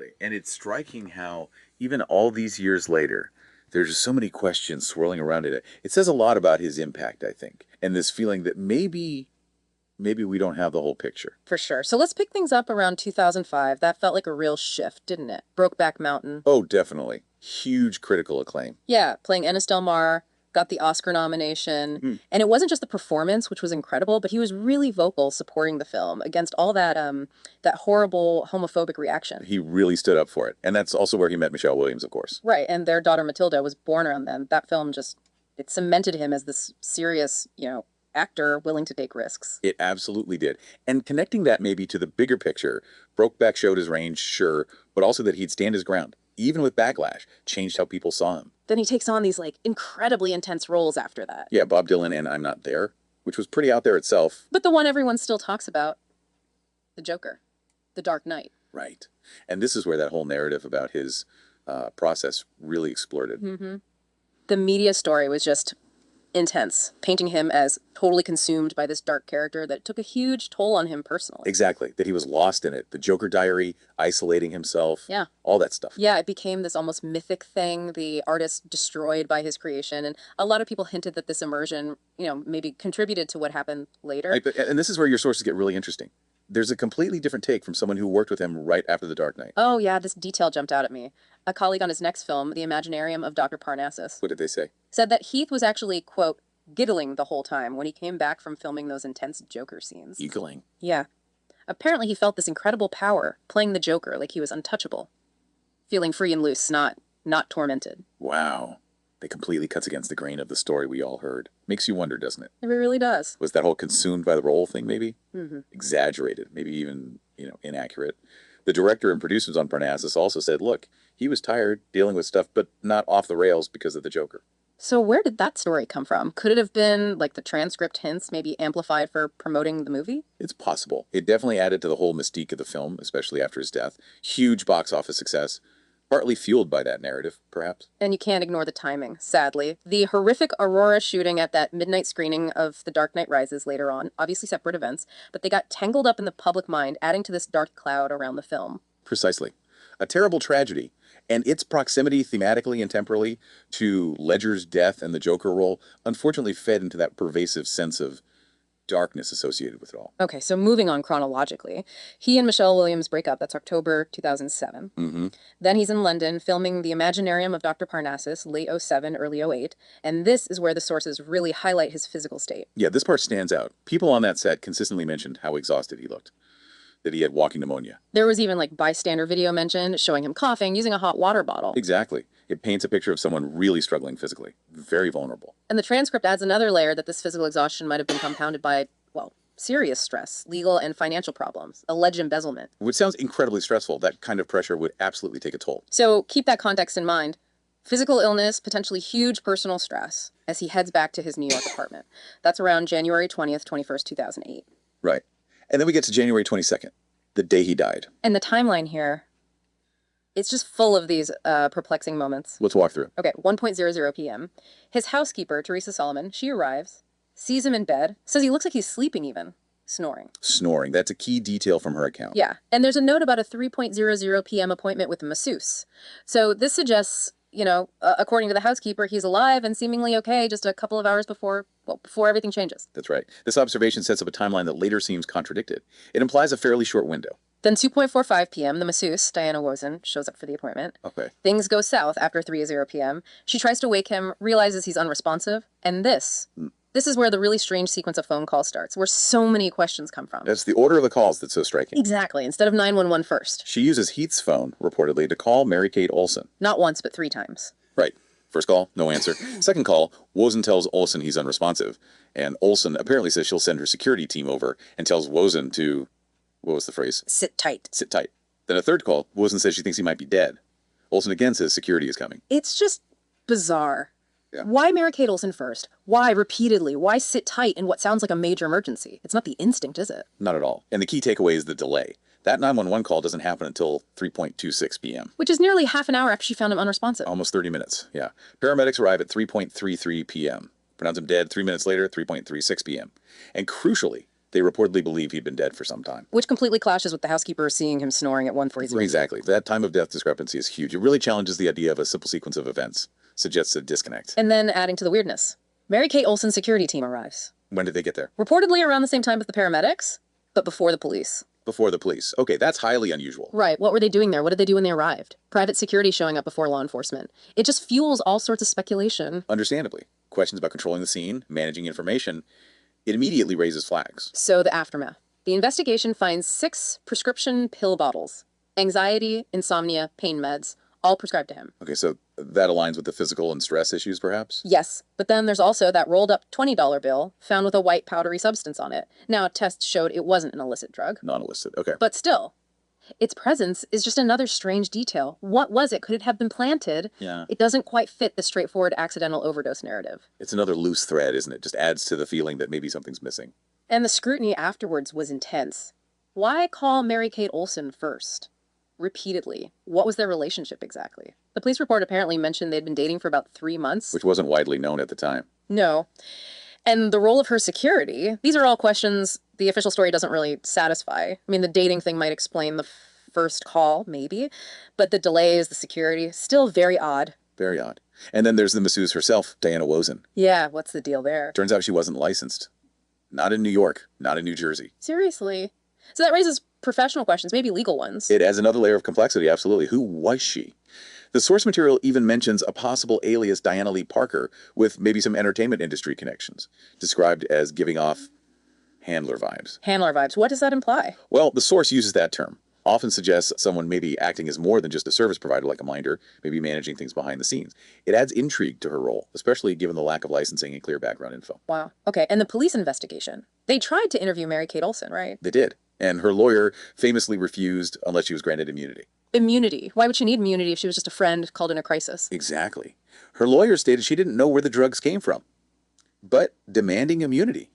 Absolutely. And it's striking how, even all these years later, there's just so many questions swirling around it. It says a lot about his impact, I think, and this feeling that maybe we don't have the whole picture. For sure. So let's pick things up around 2005. That felt like a real shift, didn't it? Brokeback Mountain. Oh, definitely. Huge critical acclaim. Yeah, playing Ennis Del Mar, got the Oscar nomination. Mm. And it wasn't just the performance, which was incredible, but he was really vocal supporting the film against all that horrible homophobic reaction. He really stood up for it. And that's also where he met Michelle Williams, of course. Right, and their daughter Matilda was born around then. That film just, it cemented him as this serious, actor willing to take risks. It absolutely did. And connecting that maybe to the bigger picture, Brokeback showed his range, sure, but also that he'd stand his ground, even with backlash, changed how people saw him. Then he takes on these incredibly intense roles after that. Yeah, Bob Dylan and I'm Not There, which was pretty out there itself. But the one everyone still talks about, the Joker, the Dark Knight. Right. And this is where that whole narrative about his process really exploded. Mm-hmm. The media story was just intense, painting him as totally consumed by this dark character that took a huge toll on him personally. Exactly. That he was lost in it. The Joker diary, isolating himself. Yeah. All that stuff. Yeah, it became this almost mythic thing, the artist destroyed by his creation. And a lot of people hinted that this immersion, maybe contributed to what happened later. Right, and this is where your sources get really interesting. There's a completely different take from someone who worked with him right after The Dark Knight. Oh, yeah, this detail jumped out at me. A colleague on his next film, The Imaginarium of Dr. Parnassus, What did they say? said that Heath was actually, quote, giggling the whole time when he came back from filming those intense Joker scenes. Eagling. Yeah. Apparently he felt this incredible power, playing the Joker like he was untouchable. Feeling free and loose, not tormented. Wow. That completely cuts against the grain of the story we all heard. Makes you wonder, doesn't it? It really does. Was that whole consumed by the role thing, maybe? Mm-hmm. Exaggerated, maybe even, inaccurate. The director and producers on Parnassus also said, look, he was tired dealing with stuff, but not off the rails because of the Joker. So where did that story come from? Could it have been like the transcript hints maybe amplified for promoting the movie? It's possible. It definitely added to the whole mystique of the film, especially after his death. Huge box office success. Partly fueled by that narrative, perhaps. And you can't ignore the timing, sadly. The horrific Aurora shooting at that midnight screening of The Dark Knight Rises later on, obviously separate events, but they got tangled up in the public mind, adding to this dark cloud around the film. Precisely. A terrible tragedy. And its proximity thematically and temporally to Ledger's death and the Joker role unfortunately fed into that pervasive sense of darkness associated with it all. Okay, so moving on chronologically, he and Michelle Williams break up. That's October 2007. Mm-hmm. Then he's in London filming The Imaginarium of Dr. Parnassus, late 07, early 08. And this is where the sources really highlight his physical state. Yeah, this part stands out. People on that set consistently mentioned how exhausted he looked, that he had walking pneumonia. There was even bystander video mentioned showing him coughing using a hot water bottle. Exactly. It paints a picture of someone really struggling physically, very vulnerable. And the transcript adds another layer that this physical exhaustion might have been compounded by, serious stress, legal and financial problems, alleged embezzlement. Which sounds incredibly stressful. That kind of pressure would absolutely take a toll. So keep that context in mind. Physical illness, potentially huge personal stress as he heads back to his New York apartment. That's around January 20th, 21st, 2008. Right. And then we get to January 22nd, the day he died. And the timeline here, it's just full of these perplexing moments. Let's walk through. Okay, 1:00 p.m. His housekeeper, Teresa Solomon, she arrives, sees him in bed, says he looks like he's sleeping even, snoring. Snoring. That's a key detail from her account. Yeah, and there's a note about a 3:00 p.m. appointment with a masseuse. So this suggests, according to the housekeeper, he's alive and seemingly okay just a couple of hours before everything changes. That's right. This observation sets up a timeline that later seems contradicted. It implies a fairly short window. Then 2:45 p.m., the masseuse, Diana Wozen, shows up for the appointment. Okay. Things go south after 3:00 p.m. She tries to wake him, realizes he's unresponsive, and this is where the really strange sequence of phone calls starts, where so many questions come from. That's the order of the calls that's so striking. Exactly, instead of 911 first. She uses Heath's phone, reportedly, to call Mary-Kate Olsen. Not once, but 3 times. Right. First call, no answer. Second call, Wozen tells Olsen he's unresponsive. And Olsen apparently says she'll send her security team over and tells Wozen to, what was the phrase? Sit tight. Sit tight. Then a third call, Wozen says she thinks he might be dead. Olsen again says security is coming. It's just bizarre. Yeah. Why Mary-Kate Olsen first? Why repeatedly? Why sit tight in what sounds like a major emergency? It's not the instinct, is it? Not at all. And the key takeaway is the delay. That 911 call doesn't happen until 3:26 p.m. Which is nearly half an hour after she found him unresponsive. Almost 30 minutes, yeah. Paramedics arrive at 3:33 p.m. Pronounce him dead 3 minutes later, 3:36 p.m. And crucially, They reportedly believe he'd been dead for some time. Which completely clashes with the housekeeper seeing him snoring at 1:43. Exactly. That time of death discrepancy is huge. It really challenges the idea of a simple sequence of events, suggests a disconnect. And then adding to the weirdness, Mary Kate Olsen's security team arrives. When did they get there? Reportedly around the same time as the paramedics, but before the police. Before the police. Okay, that's highly unusual. Right. What were they doing there? What did they do when they arrived? Private security showing up before law enforcement. It just fuels all sorts of speculation. Understandably. Questions about controlling the scene, managing information, it immediately raises flags. So the aftermath. The investigation finds 6 prescription pill bottles. Anxiety, insomnia, pain meds, all prescribed to him. Okay, so that aligns with the physical and stress issues, perhaps? Yes, but then there's also that rolled up $20 bill found with a white powdery substance on it. Now, tests showed it wasn't an illicit drug. Non-illicit, okay. But still, its presence is just another strange detail. What was it? Could it have been planted? Yeah. It doesn't quite fit the straightforward accidental overdose narrative. It's another loose thread, isn't it? Just adds to the feeling that maybe something's missing. And the scrutiny afterwards was intense. Why call Mary Kate Olsen first? Repeatedly. What was their relationship exactly? The police report apparently mentioned they'd been dating for about 3 months. Which wasn't widely known at the time. No. And the role of her security, these are all questions the official story doesn't really satisfy. I mean, the dating thing might explain the first call, maybe, but the delays, the security, still very odd. Very odd. And then there's the masseuse herself, Diana Wozen. Yeah, what's the deal there? Turns out she wasn't licensed. Not in New York, not in New Jersey. Seriously. So that raises professional questions, maybe legal ones. It adds another layer of complexity, absolutely. Who was she? The source material even mentions a possible alias Diana Lee Parker with maybe some entertainment industry connections, described as giving off handler vibes. Handler vibes. What does that imply? Well, the source uses that term. Often suggests someone maybe acting as more than just a service provider like a minder, maybe managing things behind the scenes. It adds intrigue to her role, especially given the lack of licensing and clear background info. Wow. Okay, and the police investigation. They tried to interview Mary Kate Olsen, right? They did. And her lawyer famously refused unless she was granted immunity. Immunity. Why would she need immunity if she was just a friend called in a crisis? Exactly. Her lawyer stated she didn't know where the drugs came from, but demanding immunity.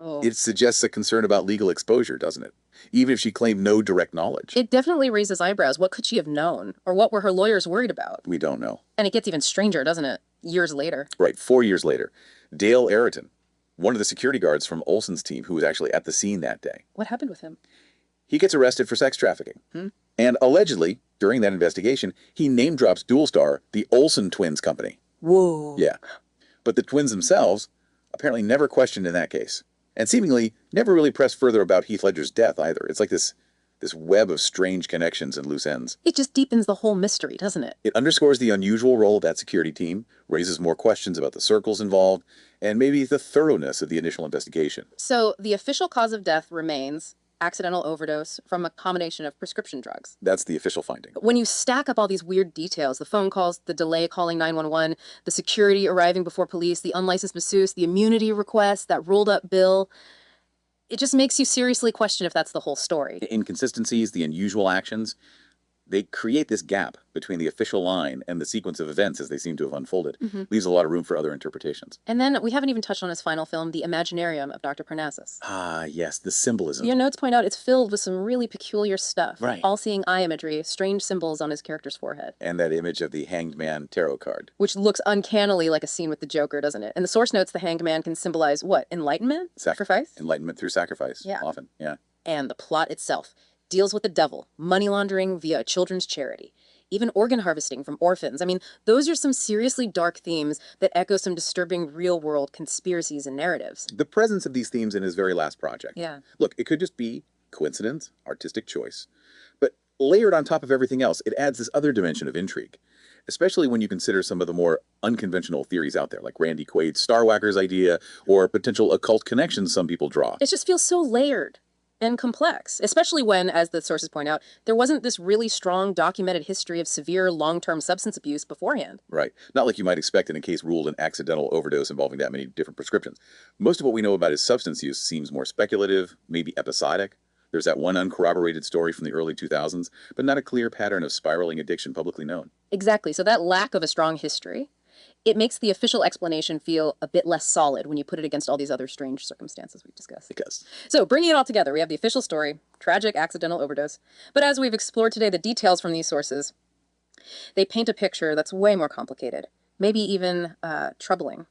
Oh. It suggests a concern about legal exposure, doesn't it? Even if she claimed no direct knowledge. It definitely raises eyebrows. What could she have known? Or what were her lawyers worried about? We don't know. And it gets even stranger, doesn't it? Years later. Right, 4 years later, Dale Ayrton, one of the security guards from Olsen's team who was actually at the scene that day. What happened with him? He gets arrested for sex trafficking. And allegedly, during that investigation, he name drops Dual Star, the Olsen Twins company. Whoa. Yeah. But the twins themselves apparently never questioned in that case. And seemingly never really pressed further about Heath Ledger's death either. It's like this web of strange connections and loose ends. It just deepens the whole mystery, doesn't it? It underscores the unusual role of that security team, raises more questions about the circles involved, and maybe the thoroughness of the initial investigation. So the official cause of death remains accidental overdose from a combination of prescription drugs. That's the official finding. When you stack up all these weird details, the phone calls, the delay calling 911, the security arriving before police, the unlicensed masseuse, the immunity request, that rolled up bill, it just makes you seriously question if that's the whole story. The inconsistencies, the unusual actions, they create this gap between the official line and the sequence of events as they seem to have unfolded. Leaves a lot of room for other interpretations. And then we haven't even touched on his final film, The Imaginarium of Dr. Parnassus. Ah, yes, the symbolism. Your notes point out it's filled with some really peculiar stuff. Right. All-seeing eye imagery, strange symbols on his character's forehead. And that image of the Hanged Man tarot card. Which looks uncannily like a scene with the Joker, doesn't it? And the source notes the Hanged Man can symbolize what? Enlightenment? Sacrifice? Enlightenment through sacrifice. Yeah. Often, yeah. And the plot itself deals with the devil, money laundering via a children's charity, even organ harvesting from orphans. I mean, those are some seriously dark themes that echo some disturbing real-world conspiracies and narratives. The presence of these themes in his very last project. Yeah. Look, it could just be coincidence, artistic choice. But layered on top of everything else, it adds this other dimension of intrigue. Especially when you consider some of the more unconventional theories out there, like Randy Quaid's Star Whackers idea, or potential occult connections some people draw. It just feels so layered and complex, especially when, as the sources point out, there wasn't this really strong documented history of severe long-term substance abuse beforehand. Right. Not like you might expect in a case ruled an accidental overdose involving that many different prescriptions. Most of what we know about his substance use seems more speculative, maybe episodic. There's that one uncorroborated story from the early 2000s, but not a clear pattern of spiraling addiction publicly known. Exactly. So that lack of a strong history, it makes the official explanation feel a bit less solid when you put it against all these other strange circumstances we've discussed. It does. So bringing it all together, we have the official story, tragic accidental overdose. But as we've explored today, the details from these sources, they paint a picture that's way more complicated, maybe even troubling.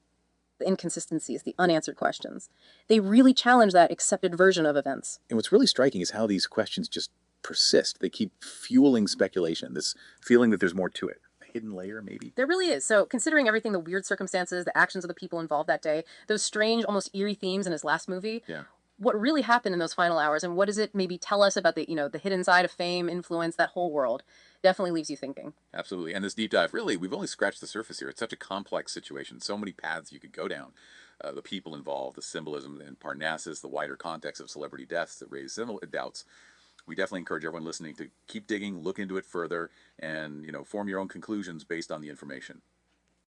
the inconsistencies, the unanswered questions. They really challenge that accepted version of events. And what's really striking is how these questions just persist. They keep fueling speculation, this feeling that there's more to it. A hidden layer, maybe? There really is. So, considering everything, the weird circumstances, the actions of the people involved that day, those strange, almost eerie themes in his last movie, Yeah. what really happened in those final hours, and what does it maybe tell us about the hidden side of fame, influence, that whole world, definitely leaves you thinking. Absolutely. And this deep dive, really, we've only scratched the surface here. It's such a complex situation, so many paths you could go down. The people involved, the symbolism in Parnassus, the wider context of celebrity deaths that raise similar doubts. We definitely encourage everyone listening to keep digging, look into it further, and form your own conclusions based on the information.